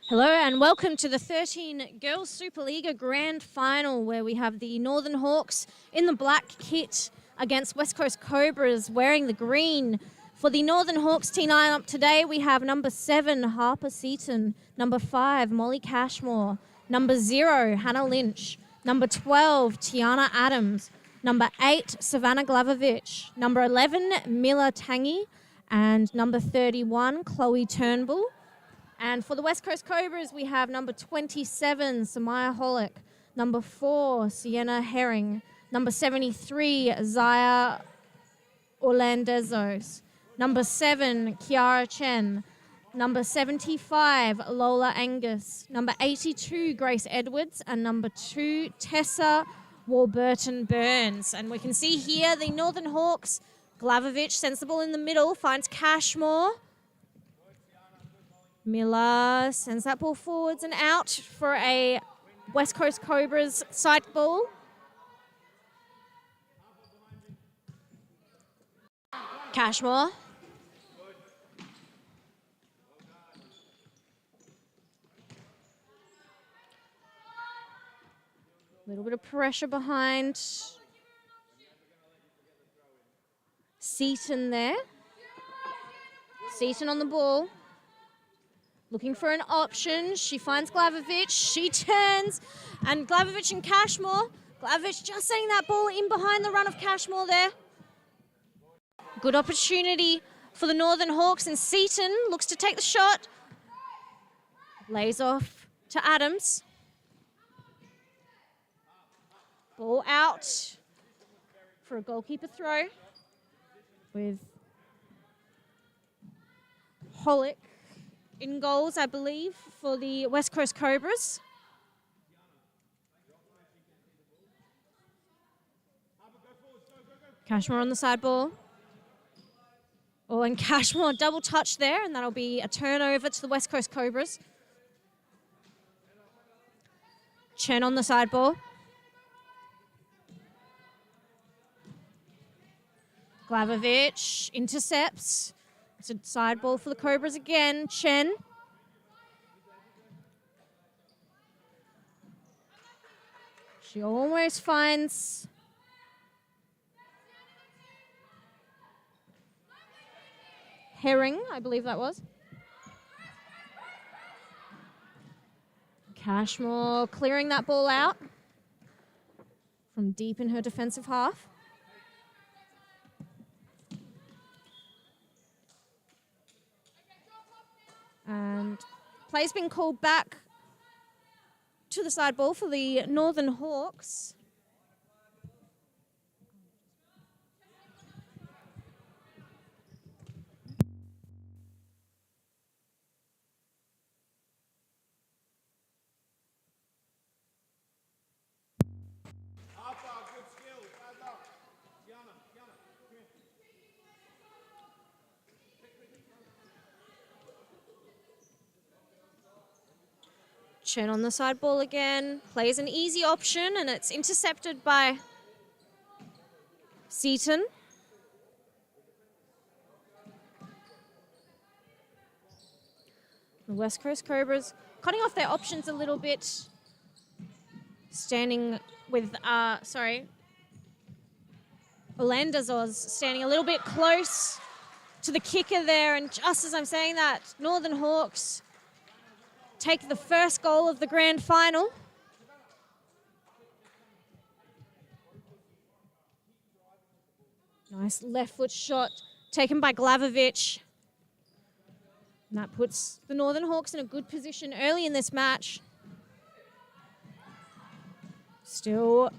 Hello and welcome to the 13 Girls Super-Liga Grand Final, where we have the Northern Hawks in the black kit against West Coast Cobras wearing the green. For the Northern Hawks team lineup today, we have number 7, Harper Seaton, number 5, Molly Cashmore, number 0, Hannah Lynch, number 12, Tiana Adams, number 8, Savannah Glavovich, number 11, Mila Tangi, and number 31, Chloe Turnbull. And for the West Coast Cobras, we have number 27, Samaya Hollick, number 4, Sienna Herring, number 73, Zaya Orlandezos, number 7, Kiara Chen, number 75, Lola Angus, number 82, Grace Edwards, and number 2, Tessa Warburton Burns. And we can see here the Northern Hawks, Glavovich, sensible in the middle, finds Cashmore. Miller sends that ball forwards and out for a West Coast Cobras sight ball. Cashmore. A little bit of pressure behind Seaton there. Seaton on the ball. Looking for an option. She finds Glavovich. She turns. And Glavovich and Cashmore. Glavovich just setting that ball in behind the run of Cashmore there. Good opportunity for the Northern Hawks. And Seaton looks to take the shot. Lays off to Adams. Ball out for a goalkeeper throw with Hollick in goals, I believe, for the West Coast Cobras. Cashmore on the side ball. Oh, and Cashmore double touch there, and that'll be a turnover to the West Coast Cobras. Chen on the side ball. Glavovich intercepts. It's a side ball for the Cobras again. Chen. She almost finds Herring, I believe that was. Cashmore clearing that ball out from deep in her defensive half. And play's been called back to the side ball for the Northern Hawks. Chen on the side ball again, plays an easy option, and it's intercepted by Seaton. The West Coast Cobras cutting off their options a little bit, standing with, Orlandezos standing a little bit close to the kicker there, and just as I'm saying that, Northern Hawks take the first goal of the grand final. Nice left foot shot taken by Glavovich. And that puts the Northern Hawks in a good position early in this match. Still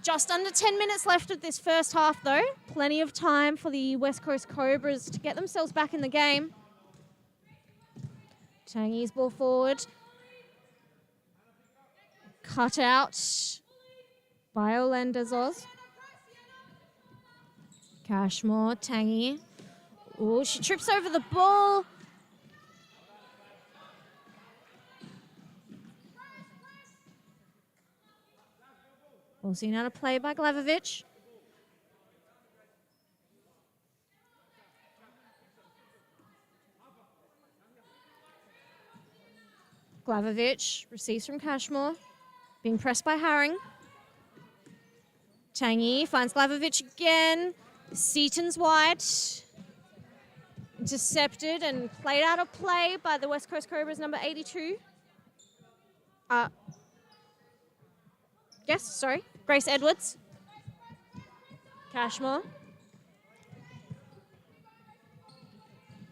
just under 10 minutes left of this first half though. Plenty of time for the West Coast Cobras to get themselves back in the game. Tangi's ball forward. Cut out by Orlandezos. Cashmore, Tangi. Oh, she trips over the ball. Ball seen out of play by Glavovich. Glavovich receives from Cashmore. Being pressed by Haring. Tangy finds Glavovich again. Seaton's wide. Intercepted and played out of play by the West Coast Cobras, number 82. Grace Edwards. Cashmore.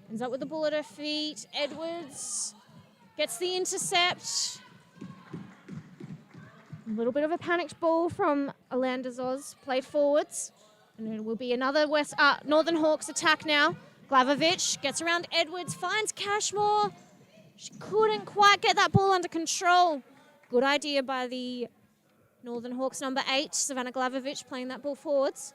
Ends up with the ball at her feet. Edwards gets the intercept. A little bit of a panicked ball from Alanda Zoz, played forwards. And it will be another Northern Hawks attack now. Glavovich gets around Edwards, finds Cashmore. She couldn't quite get that ball under control. Good idea by the Northern Hawks number 8, Savannah Glavovich, playing that ball forwards.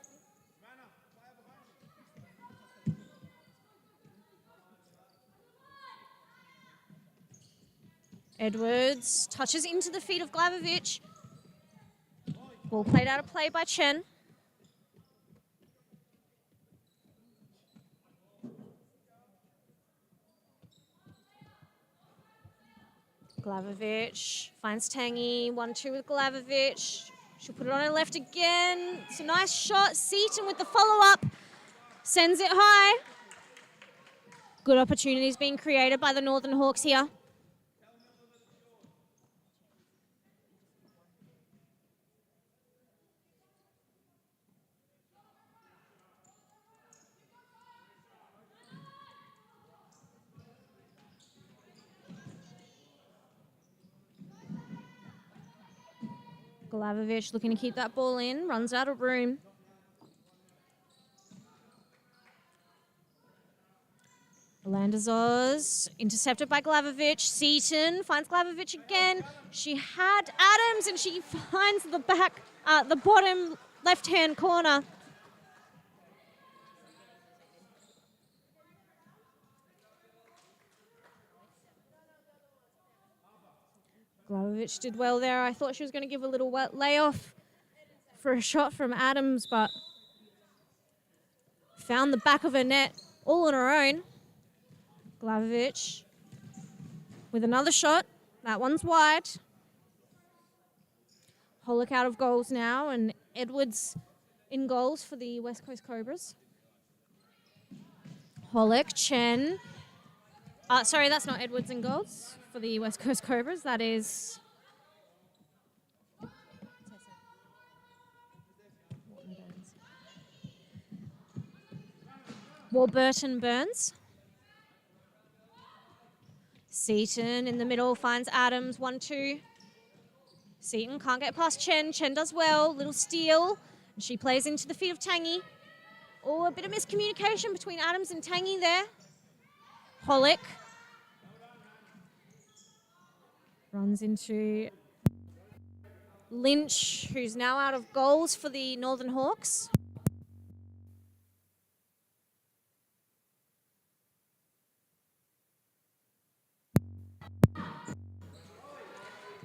Edwards touches into the feet of Glavovich. Ball played out of play by Chen. Glavovich finds Tangy, 1-2 with Glavovich. She'll put it on her left again. It's a nice shot. Seaton with the follow-up. Sends it high. Good opportunities being created by the Northern Hawks here. Glavovich looking to keep that ball in, runs out of room. Landazos intercepted by Glavovich. Seaton finds Glavovich again. She had Adams and she finds the bottom left-hand corner. Glavovich did well there. I thought she was going to give a little layoff for a shot from Adams, but found the back of her net all on her own. Glavovich with another shot. That one's wide. Holick out of goals now, and Edwards in goals for the West Coast Cobras. Holick, Chen. Sorry, that's not Edwards in goals for the West Coast Cobras. That is Warburton Burns. Seaton in the middle finds Adams, 1-2. Seaton can't get past Chen. Chen does well, little steal. And she plays into the feet of Tangy. Oh, a bit of miscommunication between Adams and Tangy there. Holick runs into Lynch, who's now out of goals for the Northern Hawks.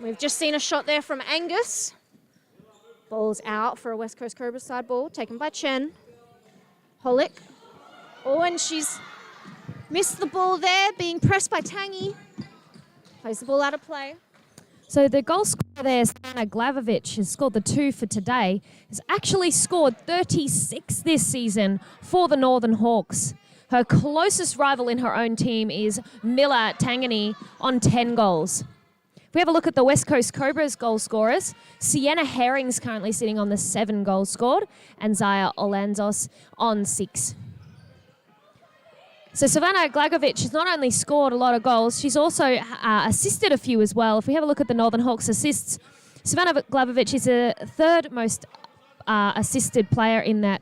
We've just seen a shot there from Angus. Ball's out for a West Coast Cobra side ball, taken by Chen. Holick. Oh, and she's missed the ball there, being pressed by Tangy. Plays the ball out of play. So the goal scorer there, Savannah Glavovich, has scored the 2 for today. Has actually scored 36 this season for the Northern Hawks. Her closest rival in her own team is Miller Tangany on 10 goals. If we have a look at the West Coast Cobras goal scorers, Sienna Herring's currently sitting on the 7 goals scored and Zaya Olanzos on 6. So Savannah Glagovic has not only scored a lot of goals, she's also assisted a few as well. If we have a look at the Northern Hawks assists, Savannah Glagovic is the third most assisted player in that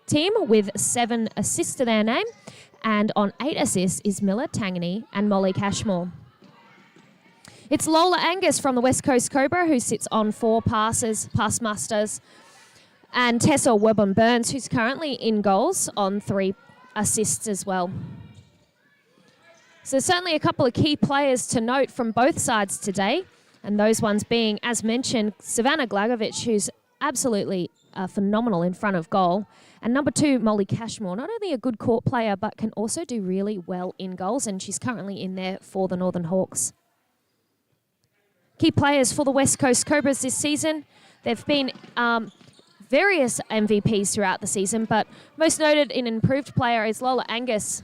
team with 7 assists to their name. And on 8 assists is Miller Tangany and Molly Cashmore. It's Lola Angus from the West Coast Cobra who sits on 4 pass musters. And Tessa Webber Burns, who's currently in goals on 3 assists as well. So certainly a couple of key players to note from both sides today, and those ones being, as mentioned, Savannah Glagovic, who's absolutely phenomenal in front of goal, and number 2, Molly Cashmore, not only a good court player, but can also do really well in goals, and she's currently in there for the Northern Hawks. key players for the West Coast Cobras this season. They've been various MVPs throughout the season, but most noted in improved player is Lola Angus.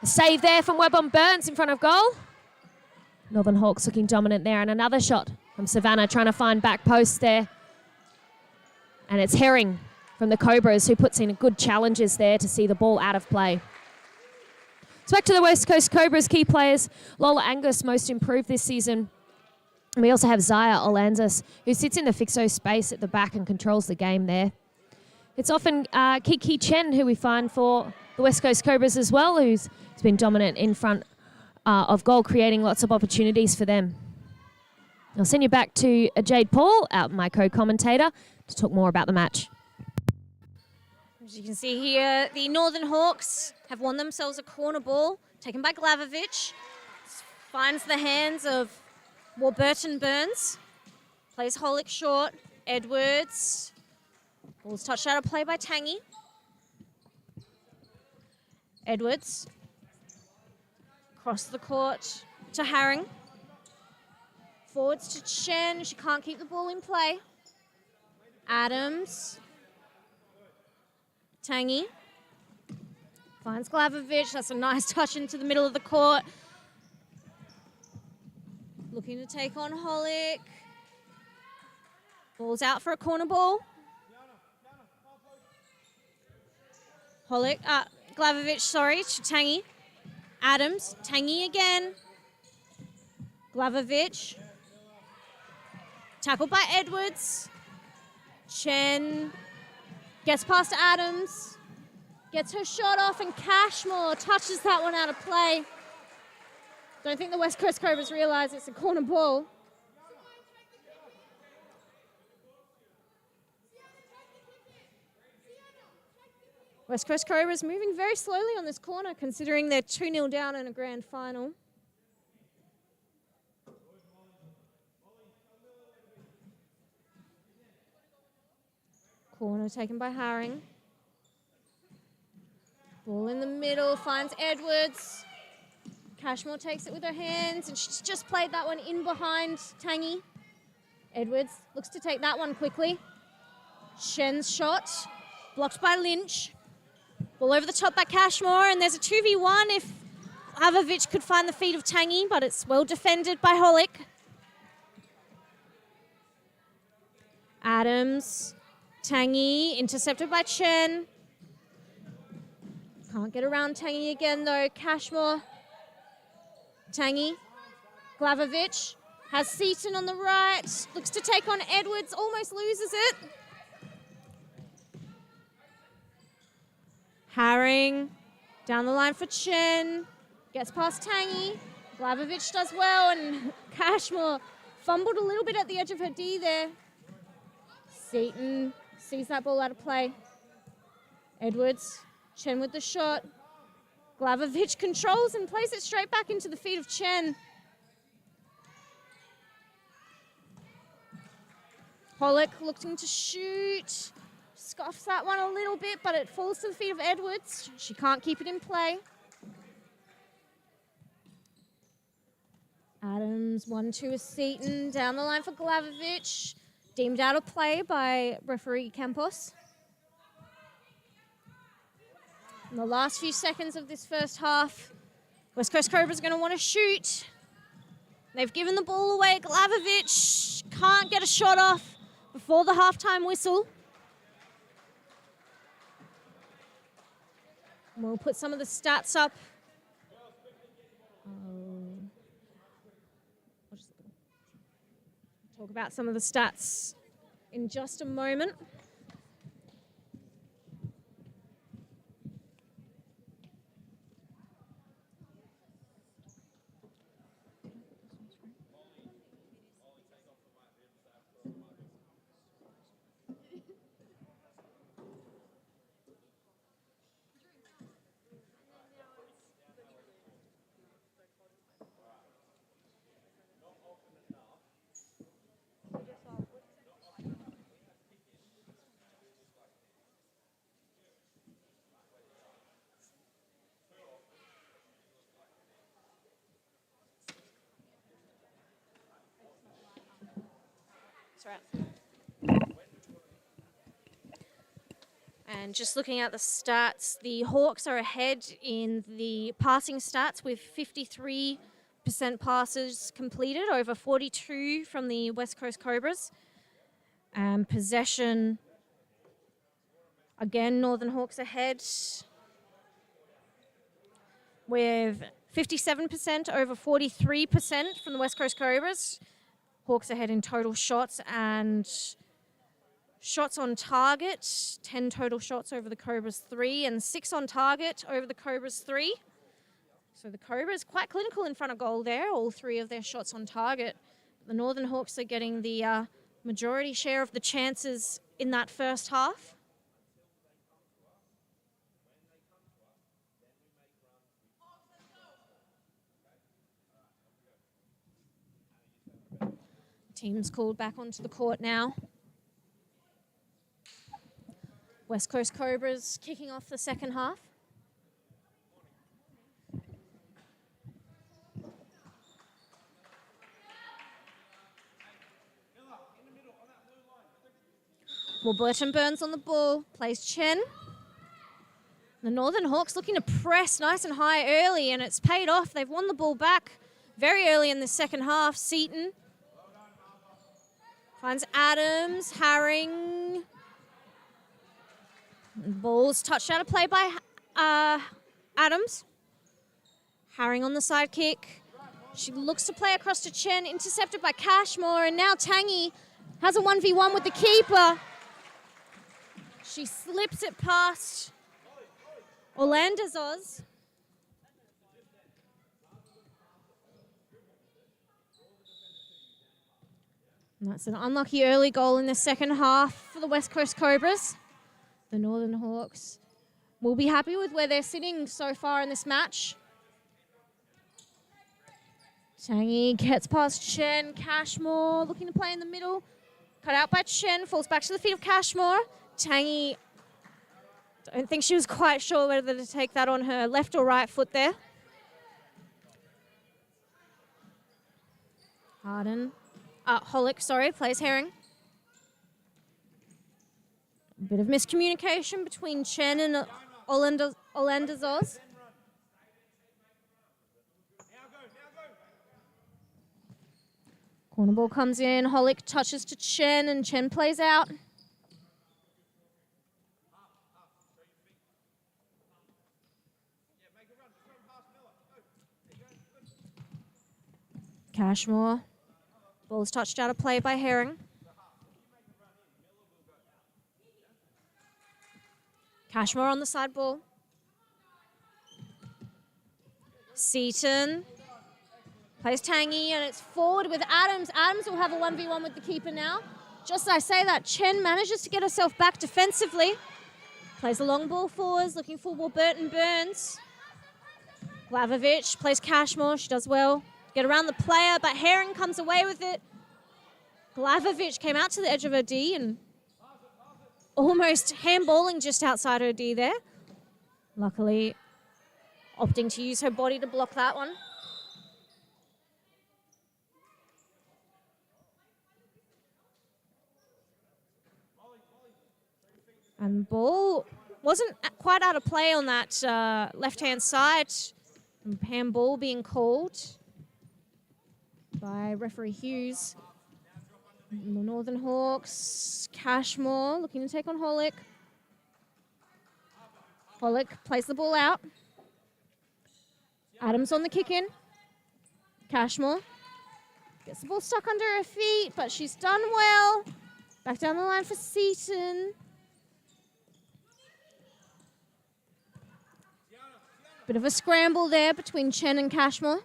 A save there from Webber-Burns in front of goal. Northern Hawks looking dominant there, and another shot from Savannah trying to find back post there. And it's Herring from the Cobras who puts in good challenges there to see the ball out of play. So back to the West Coast Cobras key players. Lola Angus, most improved this season. And we also have Zaya Olanzas, who sits in the fixo space at the back and controls the game there. It's often Kiki Chen who we find for the West Coast Cobras as well, who's been dominant in front of goal, creating lots of opportunities for them. I'll send you back to Jade Paul, my co-commentator, to talk more about the match. As you can see here, the Northern Hawks have won themselves a corner ball, taken by Glavic. Finds the hands of Warburton-Burns. Plays Holick short. Edwards. Ball's touched out of play by Tangy. Edwards. Across the court to Herring. Forwards to Chen. She can't keep the ball in play. Adams. Tangy. Finds Glavic. That's a nice touch into the middle of the court. Looking to take on Holick. Ball's out for a corner ball. Glavic, sorry, to Tangy. Adams, Tangy again. Glavic. Tackled by Edwards. Chen gets past Adams. Gets her shot off, and Cashmore touches that one out of play. Don't think the West Coast Cobras realise it's a corner ball. West Coast Cobras moving very slowly on this corner, considering they're 2-0 down in a grand final. Corner taken by Herring. Ball in the middle, finds Edwards. Cashmore takes it with her hands, and she's just played that one in behind Tangy. Edwards looks to take that one quickly. Shen's shot, blocked by Lynch. Ball over the top by Cashmore, and there's a 2v1 if Glavic could find the feet of Tangy, but it's well defended by Holick. Adams, Tangy, intercepted by Chen. Can't get around Tangy again though. Cashmore, Tangy, Glavic has Seaton on the right, looks to take on Edwards, almost loses it. Herring, down the line for Chen, gets past Tangy. Glavic does well, and Cashmore fumbled a little bit at the edge of her D there. Seaton sees that ball out of play. Edwards, Chen with the shot. Glavic controls and plays it straight back into the feet of Chen. Holick looking to shoot. Scuffs that one a little bit, but it falls to the feet of Edwards. She can't keep it in play. Adams, 1-2 with Seaton. Down the line for Glavic. Deemed out of play by referee Campos. In the last few seconds of this first half, West Coast Cobras are going to want to shoot. They've given the ball away. Glavic can't get a shot off before the halftime whistle. We'll put some of the stats up. I'll just talk about some of the stats in just a moment. right. And just looking at the stats, the Hawks are ahead in the passing stats with 53% passes completed over 42 from the West Coast Cobras. And possession, again, Northern Hawks ahead with 57% over 43% from the West Coast Cobras. Hawks ahead in total shots and shots on target. 10 total shots over the Cobras 3 and 6 on target over the Cobras 3. So the Cobras quite clinical in front of goal there, all 3 of their shots on target. The Northern Hawks are getting the majority share of the chances in that first half. Teams called back onto the court now. West Coast Cobras kicking off the second half. Warburton Burns on the ball, plays Chen. The Northern Hawks looking to press nice and high early, and it's paid off. They've won the ball back very early in the second half. Seaton finds Adams, Herring. Ball's touched out of play by Adams. Herring on the side kick. She looks to play across to Chen, intercepted by Cashmore, and now Tangi has a 1v1 with the keeper. She slips it past Orlandazos. And that's an unlucky early goal in the second half for the West Coast Cobras. The Northern Hawks will be happy with where they're sitting so far in this match. Tangi gets past Chen. Cashmore looking to play in the middle. Cut out by Chen. Falls back to the feet of Cashmore. Tangi, don't think she was quite sure whether to take that on her left or right foot there. Holick, plays Herring. A bit of miscommunication between Chen and Orlandazos. Corner ball comes in. Holick touches to Chen, and Chen plays out. Cashmore. Ball's touched out of play by Herring. Cashmore on the side ball. Seaton plays Tangi, and it's forward with Adams. Adams will have a 1v1 with the keeper now. Just as I say that, Chen manages to get herself back defensively. Plays the long ball forwards, looking for Warburton Burns. Glavovich plays Cashmore. She does well. Get around the player, but Herring comes away with it. Glavovich came out to the edge of her D and almost handballing just outside her D there. Luckily, opting to use her body to block that one. And ball wasn't quite out of play on that left-hand side. And handball being called by referee Hughes. The Northern Hawks, Cashmore looking to take on Holick. Holick plays the ball out. Adams on the kick in. Cashmore gets the ball stuck under her feet, but she's done well. Back down the line for Seaton. Bit of a scramble there between Chen and Cashmore.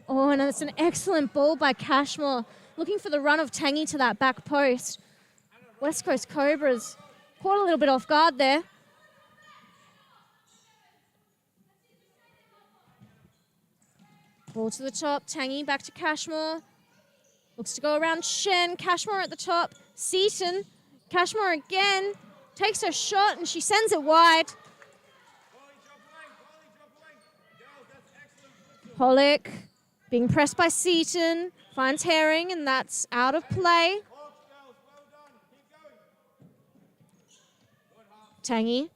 Oh, and it's an excellent ball by Cashmore. Looking for the run of Tangi to that back post. West Coast Cobras caught a little bit off guard there. Ball to the top. Tangi back to Cashmore. Looks to go around Chen. Cashmore at the top. Seaton. Cashmore again. Takes her shot and she sends it wide. Pollock being pressed by Seaton. Finds Herring, and that's out of play. Tangy.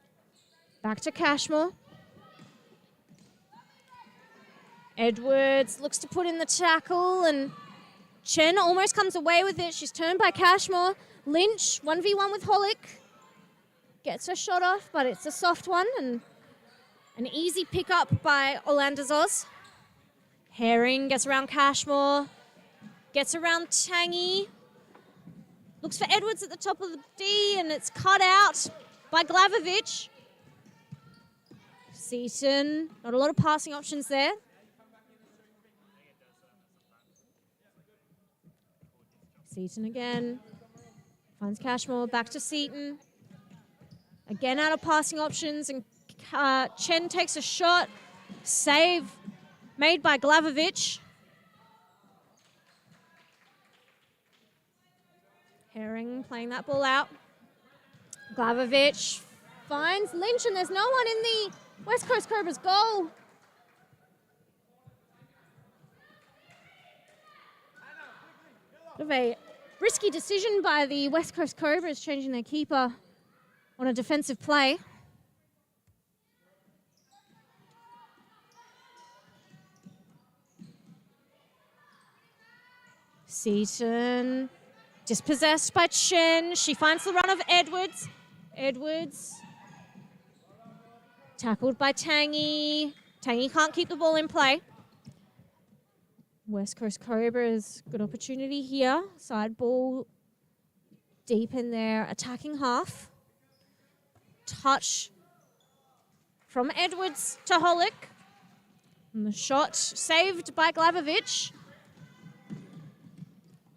Back to Cashmore. Edwards looks to put in the tackle, and Chen almost comes away with it. She's turned by Cashmore. Lynch, 1v1 with Holick. Gets her shot off, but it's a soft one, and an easy pickup by Olandazos. Herring gets around Cashmore. Gets around Tangy. Looks for Edwards at the top of the D, and it's cut out by Glavovich. Seaton, not a lot of passing options there. Seaton again. Finds Cashmore, back to Seaton. Again out of passing options, and Chen takes a shot. Save made by Glavovich. Herring playing that ball out. Glavovich finds Lynch, and there's no one in the West Coast Cobras goal. Bit of a risky decision by the West Coast Cobras, changing their keeper on a defensive play. Seaton dispossessed by Chen. She finds the run of Edwards. Edwards tackled by Tangy. Tangy can't keep the ball in play. West Coast Cobras, good opportunity here. Side ball deep in their attacking half. Touch from Edwards to Holick. And the shot saved by Glavovich.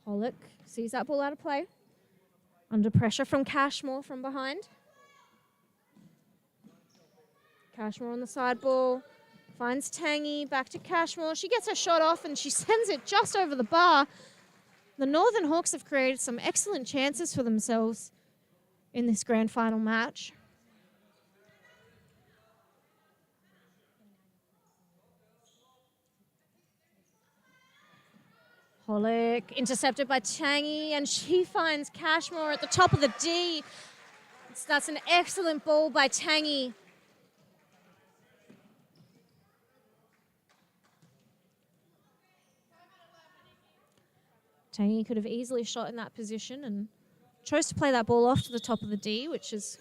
Holick sees that ball out of play. Under pressure from Cashmore from behind. Cashmore on the side ball. Finds Tangy, back to Cashmore. She gets her shot off and she sends it just over the bar. The Northern Hawks have created some excellent chances for themselves in this grand final match. Holick intercepted by Tangy, and she finds Cashmore at the top of the D. That's an excellent ball by Tangy. Tangy could have easily shot in that position and chose to play that ball off to the top of the D, which is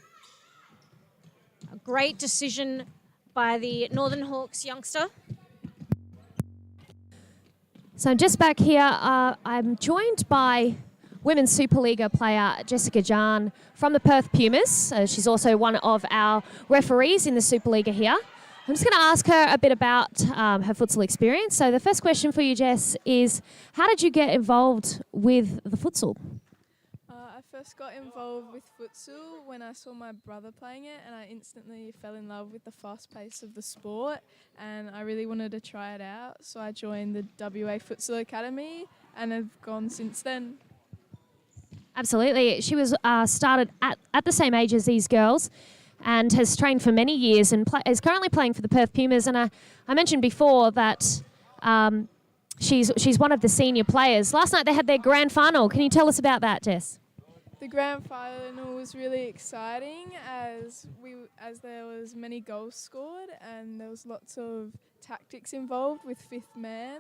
a great decision by the Northern Hawks youngster. So I'm just back here. I'm joined by Women's Supa-Liga player Jessica Jahn from the Perth Pumas. She's also one of our referees in the Supa-Liga here. I'm just going to ask her a bit about her futsal experience. So the first question for you, Jess, is how did you get involved with the futsal? I first got involved with futsal when I saw my brother playing it, and I instantly fell in love with the fast pace of the sport, and I really wanted to try it out. So I joined the WA Futsal Academy and have gone since then. Absolutely. She was started at the same age as these girls and has trained for many years and is currently playing for the Perth Pumas. And I mentioned before that she's one of the senior players. Last night they had their grand final. Can you tell us about that, Jess? The grand final was really exciting as there was many goals scored and there was lots of tactics involved with fifth man,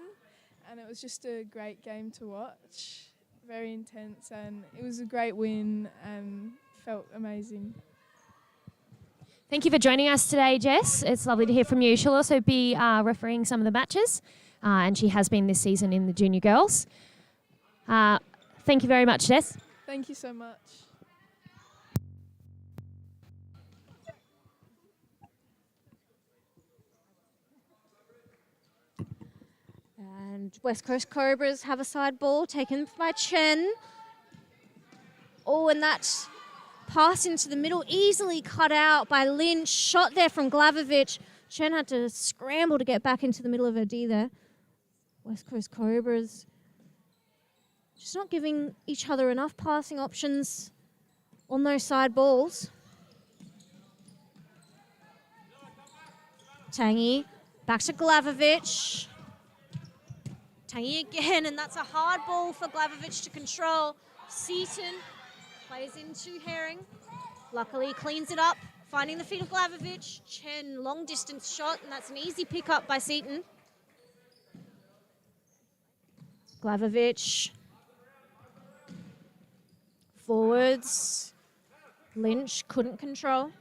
and it was just a great game to watch. Very intense, and it was a great win and felt amazing. Thank you for joining us today, Jess. It's lovely to hear from you. She'll also be refereeing some of the matches, and she has been this season in the junior girls. Thank you very much, Jess. Thank you so much. And West Coast Cobras have a side ball taken by Chen. Oh, and that pass into the middle, easily cut out by Lynch. Shot there from Glavovich. Chen had to scramble to get back into the middle of her D there. West Coast Cobras just not giving each other enough passing options on those side balls. Tangy back to Glavovich. Tangy again, and that's a hard ball for Glavovich to control. Seaton plays into Herring. Luckily cleans it up, finding the feet of Glavovich. Chen, long distance shot, and that's an easy pickup by Seaton. Glavovich. Forwards. Lynch couldn't control.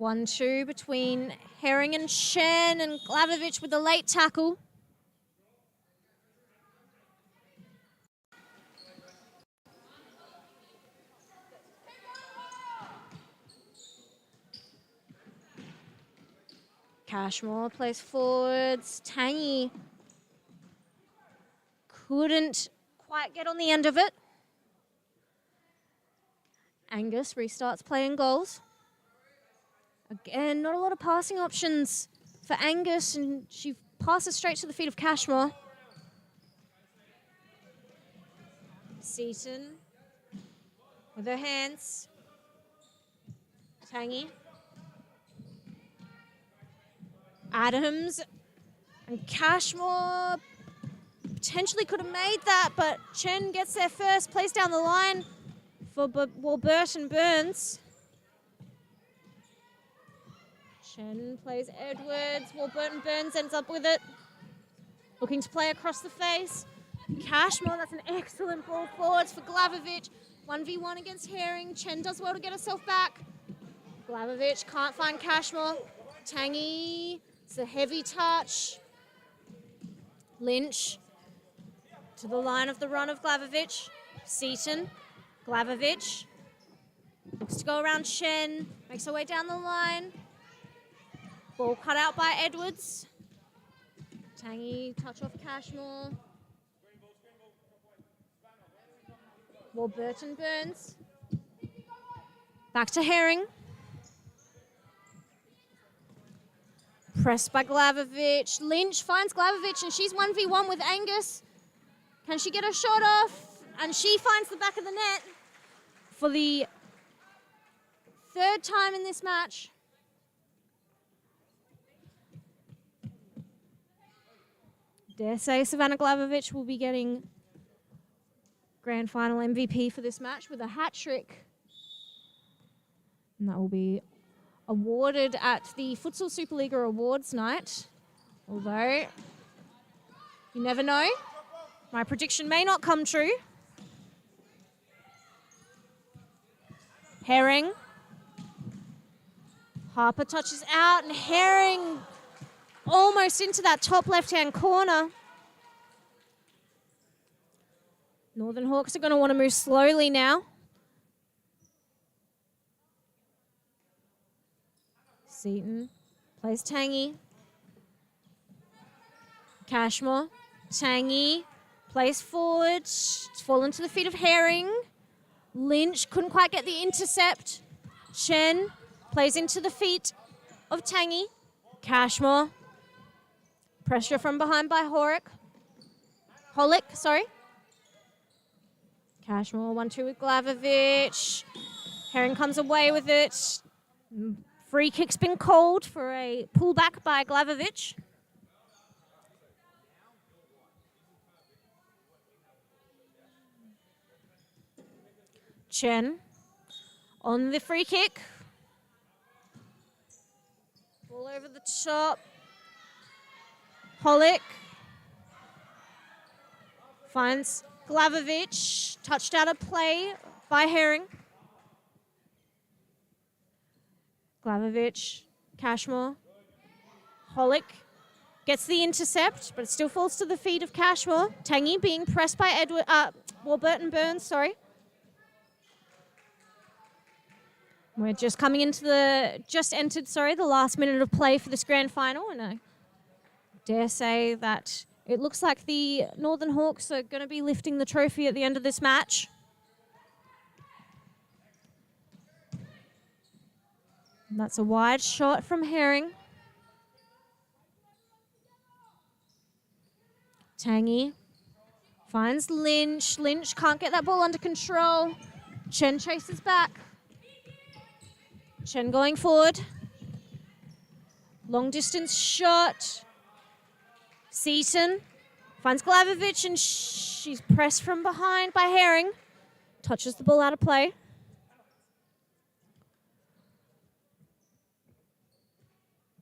1-2 between Herring and Chen, and Glavovich with a late tackle. Cashmore plays forwards. Tangy couldn't quite get on the end of it. Angus restarts playing goals. Again, not a lot of passing options for Angus, and she passes straight to the feet of Cashmore. Seaton with her hands. Tangy. Adams and Cashmore potentially could have made that, but Chen gets there first, plays down the line for Warburton Burns. Chen plays Edwards, Warburton Burns ends up with it. Looking to play across the face. Cashmore, that's an excellent ball forwards for Glavovich. 1v1 against Herring. Chen does well to get herself back. Glavovich can't find Cashmore. Tangy, it's a heavy touch. Lynch to the line of the run of Glavovich. Seaton, Glavovich. Looks to go around Chen, makes her way down the line. Ball cut out by Edwards. Tangy, touch off Cashmore. Warburton Burns. Back to Herring. Pressed by Glavovich. Lynch finds Glavovich, and she's 1v1 with Angus. Can she get a shot off? And she finds the back of the net for the third time in this match. Dare say Savannah Glavovich will be getting grand final MVP for this match with a hat trick. And that will be awarded at the Futsal Supa-Liga Awards night. Although, you never know. My prediction may not come true. Herring. Harper touches out, and Herring almost into that top left-hand corner. Northern Hawks are going to want to move slowly now. Seaton plays Tangy. Cashmore. Tangy plays forward. It's fallen to the feet of Herring. Lynch couldn't quite get the intercept. Chen plays into the feet of Tangy. Cashmore. Pressure from behind by Holick, sorry. Cashmore 1-2 with Glavovich. Herring comes away with it. Free kick's been called for a pullback by Glavovich. Chen on the free kick. Ball over the top. Holick finds Glavovich, touched out of play by Herring. Glavovich, Cashmore, Holick gets the intercept, but it still falls to the feet of Cashmore. Tangy being pressed by Warburton Burns, sorry. We're just coming into the last minute of play for this grand final, and I dare say that it looks like the Northern Hawks are going to be lifting the trophy at the end of this match. And that's a wide shot from Herring. Tangy finds Lynch. Lynch can't get that ball under control. Chen chases back. Chen going forward. Long distance shot. Seaton finds Glavovich and she's pressed from behind by Herring. Touches the ball out of play.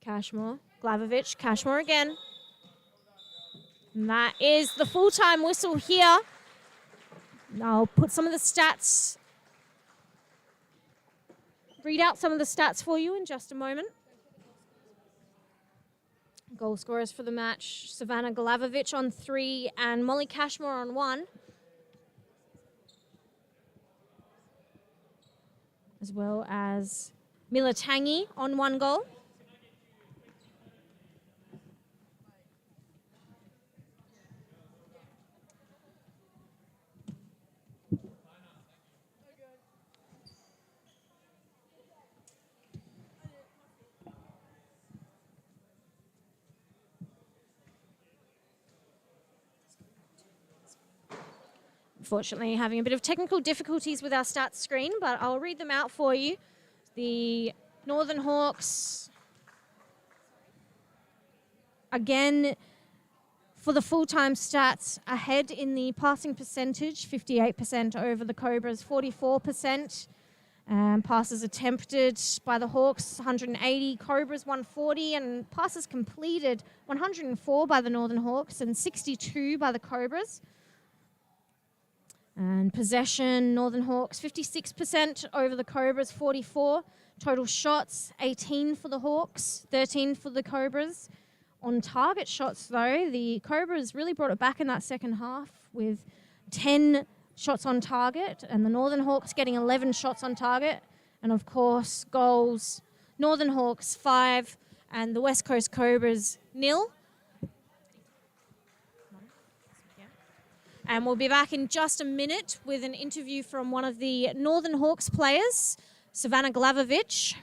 Cashmore, Glavovich, Cashmore again. And that is the full-time whistle here. I'll put some of the stats, read out some of the stats for you in just a moment. Goal scorers for the match, Savannah Glavovich on 3 and Molly Cashmore on 1. As well as Mila Tangi on 1 goal. Unfortunately, having a bit of technical difficulties with our stats screen, but I'll read them out for you. The Northern Hawks, again, for the full-time stats, ahead in the passing percentage, 58% over the Cobras, 44%. Passes attempted by the Hawks, 180, Cobras 140, and passes completed, 104 by the Northern Hawks and 62 by the Cobras. And possession, Northern Hawks, 56% over the Cobras, 44. Total shots, 18 for the Hawks, 13 for the Cobras. On target shots, though, the Cobras really brought it back in that second half with 10 shots on target, and the Northern Hawks getting 11 shots on target. And, of course, goals, Northern Hawks 5 and the West Coast Cobras 0. And we'll be back in just a minute with an interview from one of the Northern Hawks players, Savannah Glavovich.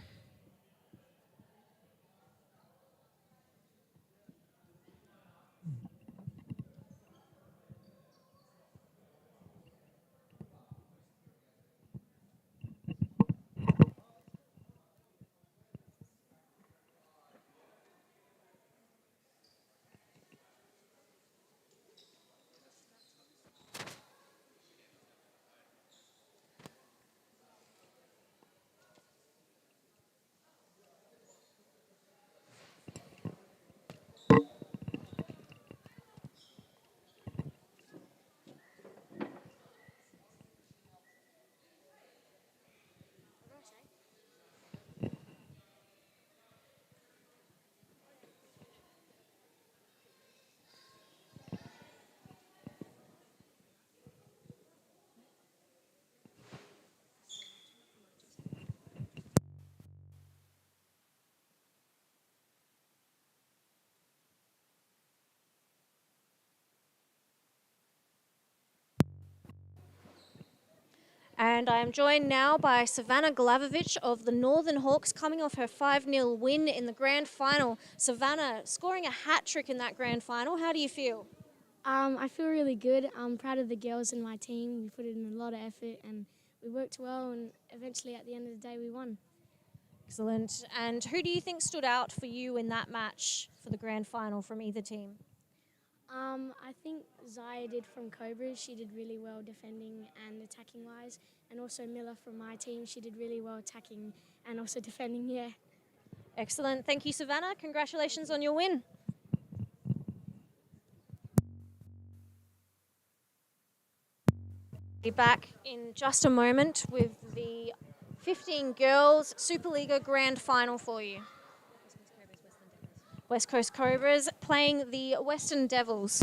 And I am joined now by Savannah Glavovich of the Northern Hawks, coming off her 5-0 win in the grand final. Savannah, scoring a hat-trick in that grand final. How do you feel? I feel really good. I'm proud of the girls in my team. We put in a lot of effort and we worked well, and eventually at the end of the day we won. Excellent. And who do you think stood out for you in that match for the grand final from either team? I think Zaya did from Cobras. She did really well defending and attacking wise, and also Miller from my team. She did really well attacking and also defending, yeah. Excellent. Thank you, Savannah. Congratulations on your win. Be back in just a moment with the 15 girls Supa-Liga grand final for you. West Coast Cobras playing the Western Devils.